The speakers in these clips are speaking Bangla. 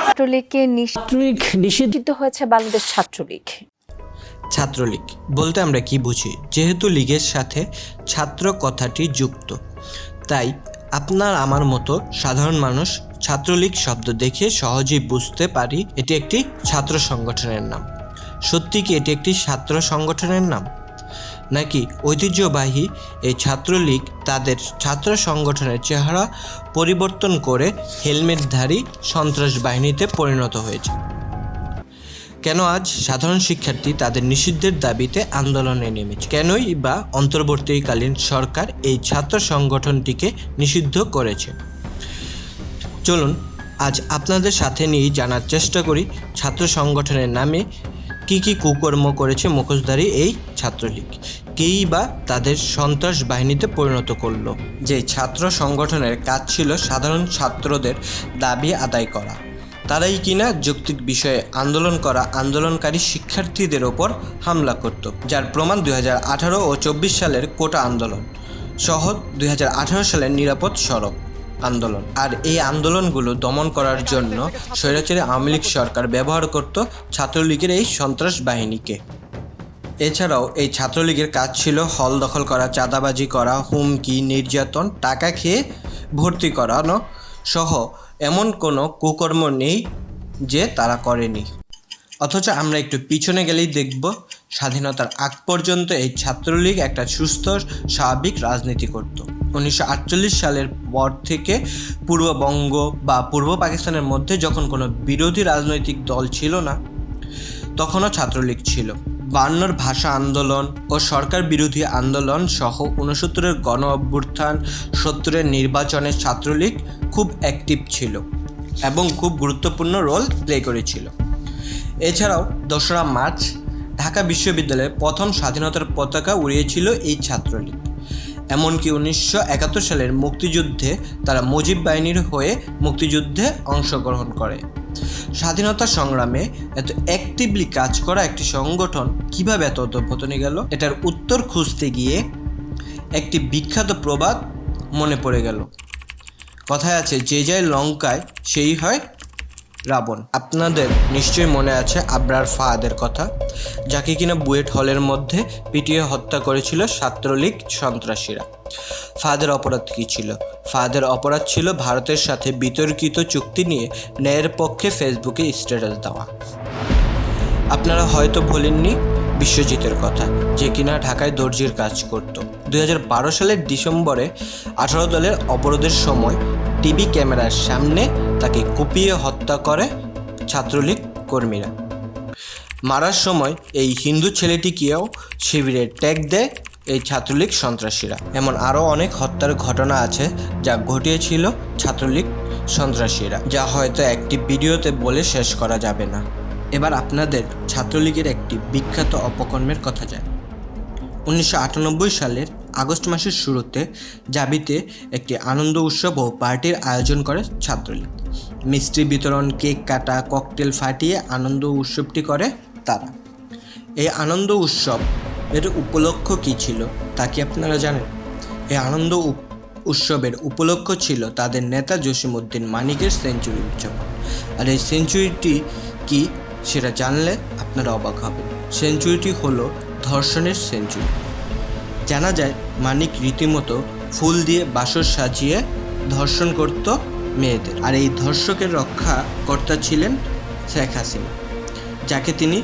ছাত্রলীগকে নিষিদ্ধ হয়েছে বাংলাদেশ ছাত্রলীগ। ছাত্রলীগ বলতে আমরা কি বুঝি? যেহেতু লীগের সাথে ছাত্র কথাটি যুক্ত, তাই আপনার আমার মতো সাধারণ মানুষ ছাত্রলীগ শব্দ দেখে সহজেই বুঝতে পারি এটি একটি ছাত্র সংগঠনের নাম। সত্যি কি এটি একটি ছাত্র সংগঠনের নাম, নাকি ঐতিহ্যবাহী এই ছাত্রলীগ তাদের ছাত্র সংগঠনের চেহারা পরিবর্তন করে হেলমেটধারী সন্ত্রাস বাহিনীতে পরিণত হয়েছে? কেন আজ সাধারণ শিক্ষার্থী তাদের নিষিদ্ধের দাবিতে আন্দোলনে নেমেছে? কেনই বা অন্তর্বর্তীকালীন সরকার এই ছাত্র সংগঠনটিকে নিষিদ্ধ করেছে? চলুন আজ আপনাদের সাথে নিয়ে জানার চেষ্টা করি ছাত্র সংগঠনের নামে কি কি কুকর্ম করেছে মুখোশধারী এই ছাত্রলীগ, কেই বা তাদের সন্ত্রাস বাহিনীতে পরিণত করলো। যে ছাত্র সংগঠনের কাজ ছিল সাধারণ ছাত্রদের দাবি আদায় করা, তারাই কিনা যৌক্তিক বিষয়ে আন্দোলন করা আন্দোলনকারী শিক্ষার্থীদের ওপর হামলা করত, যার প্রমাণ 2018 ও 24 সালের কোটা আন্দোলন সহ 2018 সালের নিরাপদ সড়ক আন্দোলন। আর এই আন্দোলনগুলো দমন করার জন্য স্বৈরাচারী আওয়ামী লীগ সরকার ব্যবহার করত ছাত্রলীগের এই সন্ত্রাস বাহিনীকে। এছাড়াও এই ছাত্রলীগের কাজ ছিল হল দখল করা, চাঁদাবাজি করা, হুমকি, নির্যাতন, টাকা খেয়ে ভর্তি করানো সহ এমন কোনো কুকর্ম নেই যে তারা করেনি। অথচ আমরা একটু পিছনে গেলেই দেখব স্বাধীনতার আগ পর্যন্ত এই ছাত্রলীগ একটা সুস্থ স্বাভাবিক রাজনীতি করত। 1948 সালের পর থেকে পূর্ববঙ্গ বা পূর্ব পাকিস্তানের মধ্যে যখন কোনো বিরোধী রাজনৈতিক দল ছিল না, তখনও ছাত্রলীগ ছিল। 52 ভাষা আন্দোলন ও সরকার বিরোধী আন্দোলন সহ 69-এর গণ অভ্যুত্থান, 70-এর নির্বাচনে ছাত্রলীগ খুব অ্যাক্টিভ ছিল এবং খুব গুরুত্বপূর্ণ রোল প্লে করেছিল। এছাড়াও 2রা মার্চ ঢাকা বিশ্ববিদ্যালয়ে প্রথম স্বাধীনতার পতাকা উড়িয়েছিল এই ছাত্রলীগ। এমনকি 1971 সালের মুক্তিযুদ্ধে তারা মুজিব বাহিনীর হয়ে মুক্তিযুদ্ধে অংশগ্রহণ করে। স্বাধীনতা সংগ্রামে এত অ্যাক্টিভলি কাজ করা একটি সংগঠন কিভাবে এত অধঃপতনে গেল? এটার উত্তর খুঁজতে গিয়ে একটি বিখ্যাত প্রবাদ মনে পড়ে গেল। কথায় আছে, যে যায় লঙ্কায় সেই হয় রাবণ। আপনাদের নিশ্চয়ই মনে আছে আবরার ফাহাদের কথা, যাকে কিনা বুয়েট হলের মধ্যে পিটিয়ে হত্যা করেছিল ছাত্রলীগ সন্ত্রাসীরা। ফাহাদের অপরাধ কী ছিল? ফাহাদের অপরাধ ছিল ভারতের সাথে বিতর্কিত চুক্তি নিয়ে ন্যায়ের পক্ষে ফেসবুকে স্ট্যাটাস দেওয়া। আপনারা হয়তো ভোলেননি বিশ্বজিতের কথা, যে কিনা ঢাকায় দর্জির কাজ করত। 2012 সালের ডিসেম্বরে 18 দলের অবরোধের সময় টিভি ক্যামেরার সামনে তাকে কুপিয়ে হত্যা করে ছাত্রলীগ কর্মীরা। মারার সময় এই হিন্দু ছেলেটিকেও শিবিরে ট্যাগ দেয় এই ছাত্রলীগ সন্ত্রাসীরা। এমন আরও অনেক হত্যার ঘটনা আছে যা ঘটিয়েছিল ছাত্রলীগ সন্ত্রাসীরা, যা হয়তো একটি ভিডিওতে বলে শেষ করা যাবে না। এবার আপনাদের ছাত্রলীগের একটি বিখ্যাত অপকর্মের কথা জানাই। 1998 সালের আগস্ট মাসের শুরুতে জাবিতে একটি আনন্দ উৎসব ও পার্টির আয়োজন করে ছাত্রলীগ। মিষ্টি বিতরণ, কেক কাটা, ককটেল ফাটিয়ে আনন্দ উৎসবটি করে তারা। এই আনন্দ উৎসব এর উপলক্ষ কী ছিল তা কি আপনারা জানেন? এই আনন্দ উৎসবের উপলক্ষ ছিল তাদের নেতা জসিমউদ্দিন মানিকের সেঞ্চুরি উদযাপন। আর এই সেঞ্চুরিটি কি সেটা জানলে আপনারা অবাক হবেন। সেঞ্চুরিটি হলো ধর্ষণের সেঞ্চুরি। জানা যায় মানিক রীতিমতো ফুল দিয়ে বাসর সাজিয়ে ধর্ষণ করত মেয়েদের। আর এই ধর্ষকের রক্ষাকর্তা ছিলেন শেখ হাসিনা, যাকে তিনি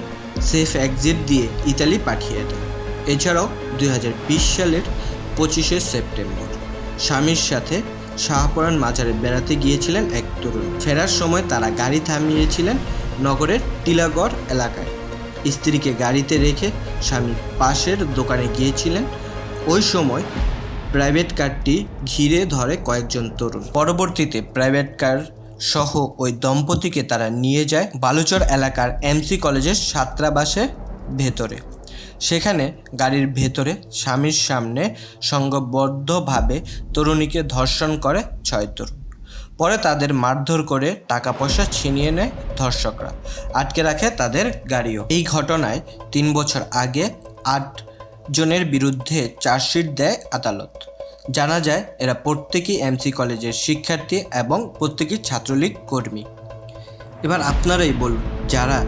সেফ এক্সিট দিয়ে ইতালি পাঠিয়ে দেন। এছাড়াও 2020 সালের 25শে সেপ্টেম্বর স্বামীর সাথে শাহপরান মাজারে বেড়াতে গিয়েছিলেন এক তরুণ। ফেরার সময় তারা গাড়ি থামিয়েছিলেন নগরের টিলাগড় এলাকায়। স্ত্রীকে গাড়িতে রেখে স্বামী পাশের দোকানে গিয়েছিলেন। ওই সময় প্রাইভেট কারটি ঘিরে ধরে কয়েকজন তরুণ। পরবর্তীতে প্রাইভেট কার সহ ওই দম্পতিকে তারা নিয়ে যায় বালুচর এলাকার এমসি কলেজের ছাত্রাবাসের ভেতরে। সেখানে গাড়ির ভেতরে স্বামীর সামনে সংঘবদ্ধভাবে তরুণীকে ধর্ষণ করে 6 তরুণ। পরে তাদের মারধর করে টাকা পয়সা ছিনিয়ে নেয় ধর্ষকরা, আটকে রাখে তাদের গাড়িও। এই ঘটনায় 3 বছর আগে 8 জনের বিরুদ্ধে চার্জশিট দেয় আদালত, জানা যায় এরা প্রত্যেকেই এমসি কলেজের শিক্ষার্থী এবং প্রত্যেকেই ছাত্রলীগ কর্মী। এবার আপনারাই বলুন, যারা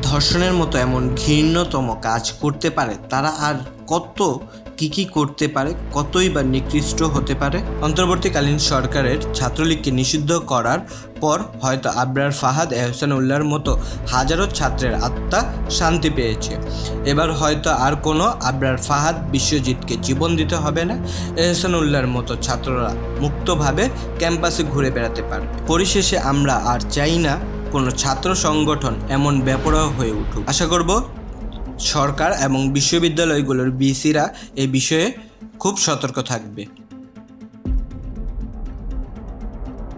ধর্ষণের মতো এমন ঘৃণ্যতম কাজ করতে পারে তারা আর কত কি করতে পারে, কতই বা নিকৃষ্ট হতে পারে। অন্তর্বর্তীকালীন সরকারের ছাত্রলীগকে নিষিদ্ধ করার পর হয়তো আবরার ফাহাদ, এহসান উল্লাহর মতো হাজারো ছাত্রের আত্মা শান্তি পেয়েছে। এবার হয়তো আর কোনো আবরার ফাহাদ, বিশ্বজিৎকে জীবন দিতে হবে না। এহসান উল্লাহর মতো ছাত্ররা মুক্তভাবে ক্যাম্পাসে ঘুরে বেড়াতে পারবে। পরিশেষে আমরা আর চাই না কোনো ছাত্র সংগঠন এমন বেপরোয়া হয়ে উঠুক। আশা করব সরকার এবং বিশ্ববিদ্যালয়গুলোর ভিসিরা এই বিষয়ে খুব সতর্ক থাকবে।